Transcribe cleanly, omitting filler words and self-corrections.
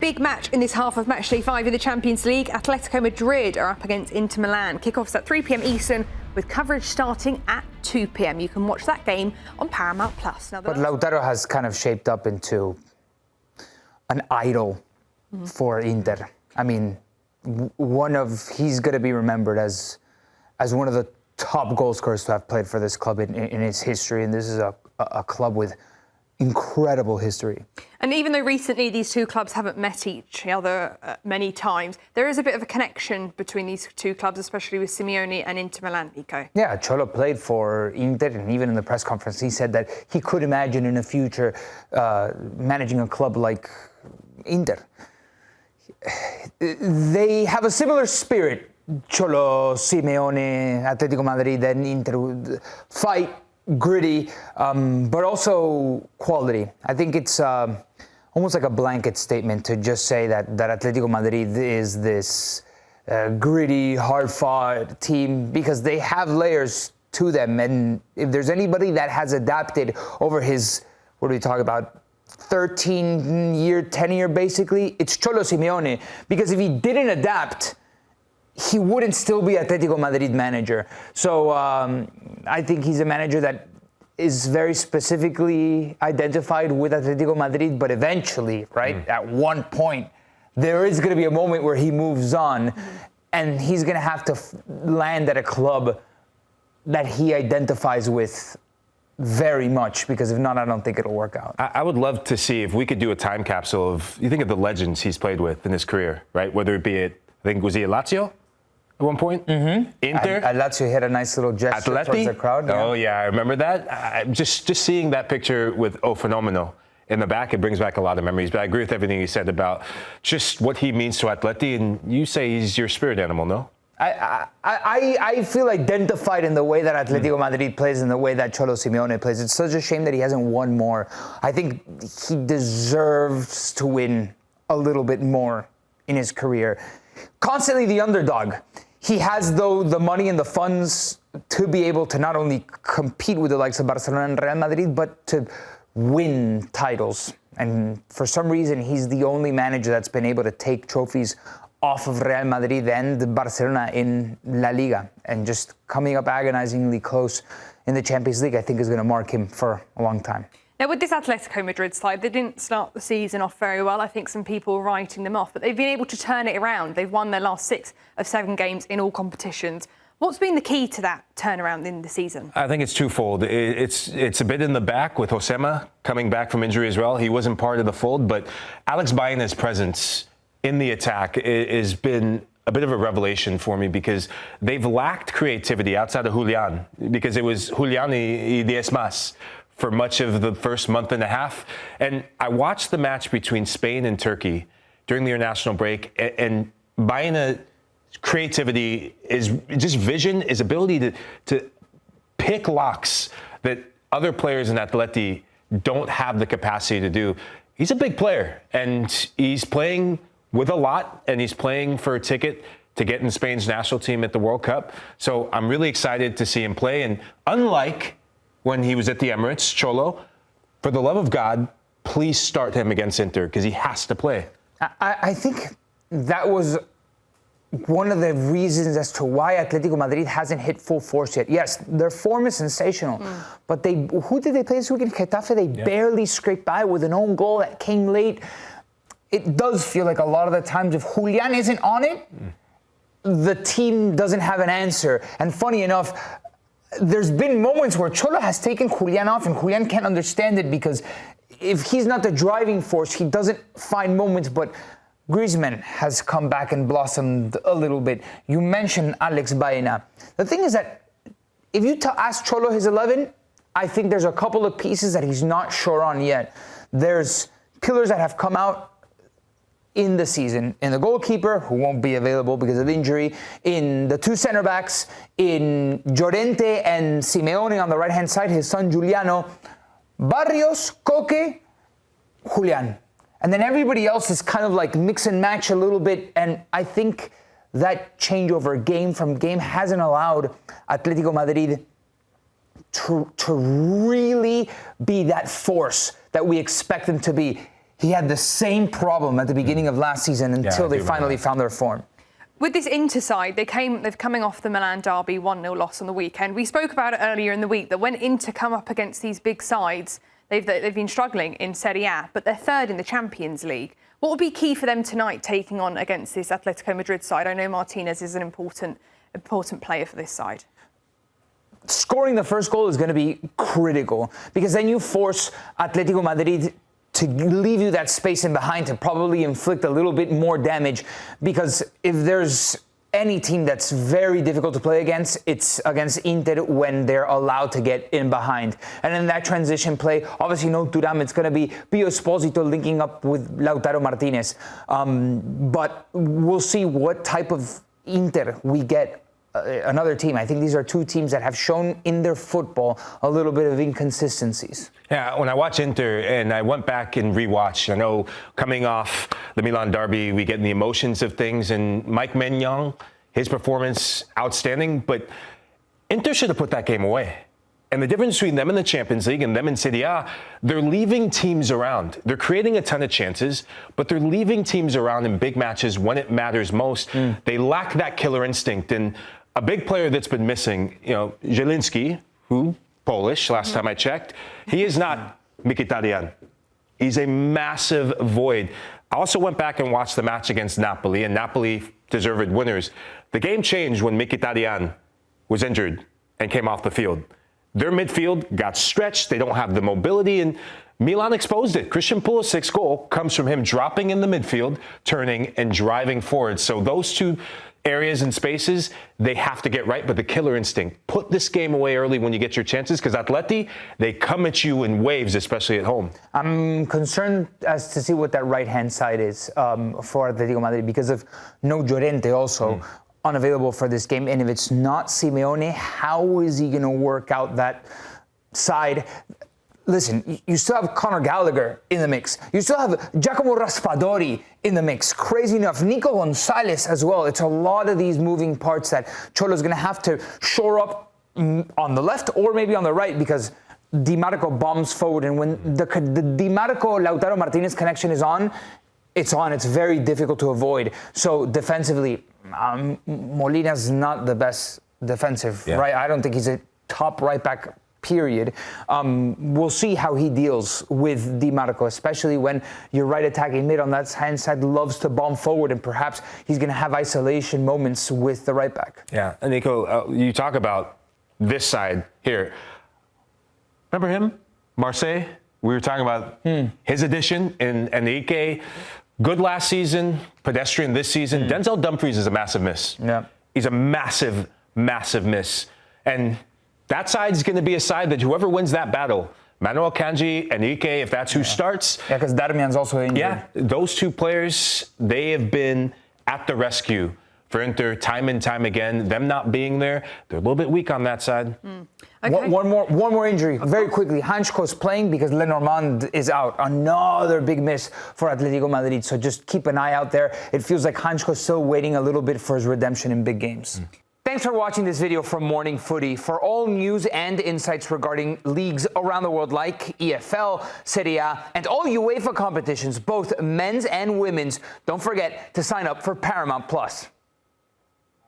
big match in this half of Matchday 5 in the Champions League. Atletico Madrid are up against Inter Milan. Kickoff's at 3 p.m. Eastern with coverage starting at 2 p.m. You can watch that game on Paramount+. Now, but Lautaro has kind of shaped up into an idol for Inter. I mean, he's going to be remembered as one of the top goal scorers to have played for this club in its history, and this is a club with incredible history. And even though recently these two clubs haven't met each other many times, there is a bit of a connection between these two clubs, especially with Simeone and Inter Milan, Nico. Yeah, Cholo played for Inter, and even in the press conference he said that he could imagine in the future managing a club like Inter. They have a similar spirit, Cholo, Simeone, Atlético Madrid, and Inter would fight, gritty, but also quality. I think it's almost like a blanket statement to just say that Atlético Madrid is this gritty, hard-fought team, because they have layers to them. And if there's anybody that has adapted over his, what do we talk about, 10-year basically, it's Cholo Simeone. Because if he didn't adapt, he wouldn't still be Atlético Madrid manager. So I think he's a manager that is very specifically identified with Atlético Madrid, but eventually, right, at one point, there is going to be a moment where he moves on, and he's going to have to land at a club that he identifies with very much, because if not, I don't think it'll work out. I would love to see if we could do a time capsule of, you think of the legends he's played with in his career, right? Whether it be was he at Lazio at one point? Mm-hmm. Inter? Lazio had a nice little gesture towards the crowd. Yeah. Oh, yeah, I remember that. Just seeing that picture with O Fenomeno in the back, it brings back a lot of memories. But I agree with everything you said about just what he means to Atleti. And you say he's your spirit animal, no? I feel identified in the way that Atlético Madrid plays and the way that Cholo Simeone plays. It's such a shame that he hasn't won more. I think he deserves to win a little bit more in his career. Constantly the underdog. He has, though, the money and the funds to be able to not only compete with the likes of Barcelona and Real Madrid, but to win titles. And for some reason, he's the only manager that's been able to take trophies off of Real Madrid and Barcelona in La Liga. And just coming up agonizingly close in the Champions League, I think, is going to mark him for a long time. Now, with this Atletico Madrid side, they didn't start the season off very well. I think some people were writing them off, but they've been able to turn it around. They've won their last 6 of 7 games in all competitions. What's been the key to that turnaround in the season? I think it's twofold. It's a bit in the back with Josema coming back from injury as well. He wasn't part of the fold, but Álex Baena's presence in the attack has been a bit of a revelation for me, because they've lacked creativity outside of Julián, because it was Julián y 10 más for much of the first month and a half. And I watched the match between Spain and Turkey during the international break, and Baena's creativity is just vision, his ability to pick locks that other players in Atleti don't have the capacity to do. He's a big player, and he's playing with a lot, and he's playing for a ticket to get in Spain's national team at the World Cup. So I'm really excited to see him play. And unlike when he was at the Emirates, Cholo, for the love of God, please start him against Inter, because he has to play. I think that was one of the reasons as to why Atlético Madrid hasn't hit full force yet. Yes, their form is sensational, but who did they play this weekend? Getafe, they barely scraped by with an own goal that came late. It does feel like a lot of the times if Julián isn't on it, the team doesn't have an answer. And funny enough, there's been moments where Cholo has taken Julián off, and Julián can't understand it, because if he's not the driving force, he doesn't find moments. But Griezmann has come back and blossomed a little bit. You mentioned Álex Baena. The thing is that if you ask Cholo his 11, I think there's a couple of pieces that he's not sure on yet. There's pillars that have come out in the season, in the goalkeeper, who won't be available because of injury, in the 2 center backs, in Llorente and Simeone on the right-hand side, his son Giuliano, Barrios, Coque, Julián. And then everybody else is kind of like mix and match a little bit, and I think that changeover game from game hasn't allowed Atlético Madrid to really be that force that we expect them to be. he had the same problem at the beginning of last season until they finally found their form. With this Inter side, they're coming off the Milan derby 1-0 loss on the weekend. We spoke about it earlier in the week that when Inter come up against these big sides, they've been struggling in Serie A, but they're third in the Champions League. What would be key for them tonight taking on against this Atlético Madrid side? I know Martinez is an important player for this side. Scoring the first goal is going to be critical because then you force Atlético Madrid to leave you that space in behind to probably inflict a little bit more damage, because if there's any team that's very difficult to play against, it's against Inter when they're allowed to get in behind. And in that transition play, obviously no Thuram, it's going to be Pio Esposito linking up with Lautaro Martinez. But we'll see what type of Inter we get. Another team. I think these are two teams that have shown in their football a little bit of inconsistencies. Yeah, when I watch Inter and I went back and rewatched, I know coming off the Milan derby, we get in the emotions of things, and Mike Maignan, his performance outstanding, but Inter should have put that game away. And the difference between them in the Champions League and them in Serie A, they're leaving teams around. They're creating a ton of chances, but they're leaving teams around in big matches when it matters most. They lack that killer instinct. And a big player that's been missing, Zielinski, who, Polish, last time I checked, he is not Mkhitaryan. He's a massive void. I also went back and watched the match against Napoli, and Napoli deserved winners. The game changed when Mkhitaryan was injured and came off the field. Their midfield got stretched. They don't have the mobility, and Milan exposed it. Christian Pulisic's goal comes from him dropping in the midfield, turning, and driving forward. So those two areas and spaces, they have to get right, but the killer instinct. Put this game away early when you get your chances, because Atleti, they come at you in waves, especially at home. I'm concerned as to see what that right-hand side is for Atlético Madrid, because of no Llorente also unavailable for this game. And if it's not Simeone, how is he going to work out that side? Listen, you still have Conor Gallagher in the mix. You still have Giacomo Raspadori in the mix. Crazy enough, Nico Gonzalez as well. It's a lot of these moving parts that Cholo's going to have to shore up on the left or maybe on the right, because Di Marco bombs forward. And when the Di Marco-Lautaro Martinez connection is on, it's on. It's very difficult to avoid. So defensively, Molina's not the best defensive, right? I don't think he's a top right back, period. We'll see how he deals with Di Marco, especially when your right attacking mid on that hand side loves to bomb forward, and perhaps he's going to have isolation moments with the right back. Yeah, and Nico, you talk about this side here. Remember him? Marseille? We were talking about his addition in Enrique. Good last season, pedestrian this season. Denzel Dumfries is a massive miss. Yeah. He's a massive, massive miss. And that side is going to be a side that whoever wins that battle, Manuel Kanji, Enrique, if that's who starts. Yeah, because Darmian's also injured. Yeah, those two players, they have been at the rescue for Inter time and time again. Them not being there, they're a little bit weak on that side. Okay. One more injury, very quickly. Hanchko's playing because Lenormand is out. Another big miss for Atlético Madrid. So just keep an eye out there. It feels like Hanchko's still waiting a little bit for his redemption in big games. Thanks for watching this video from Morning Footy. For all news and insights regarding leagues around the world like EFL, Serie A, and all UEFA competitions, both men's and women's, don't forget to sign up for Paramount+.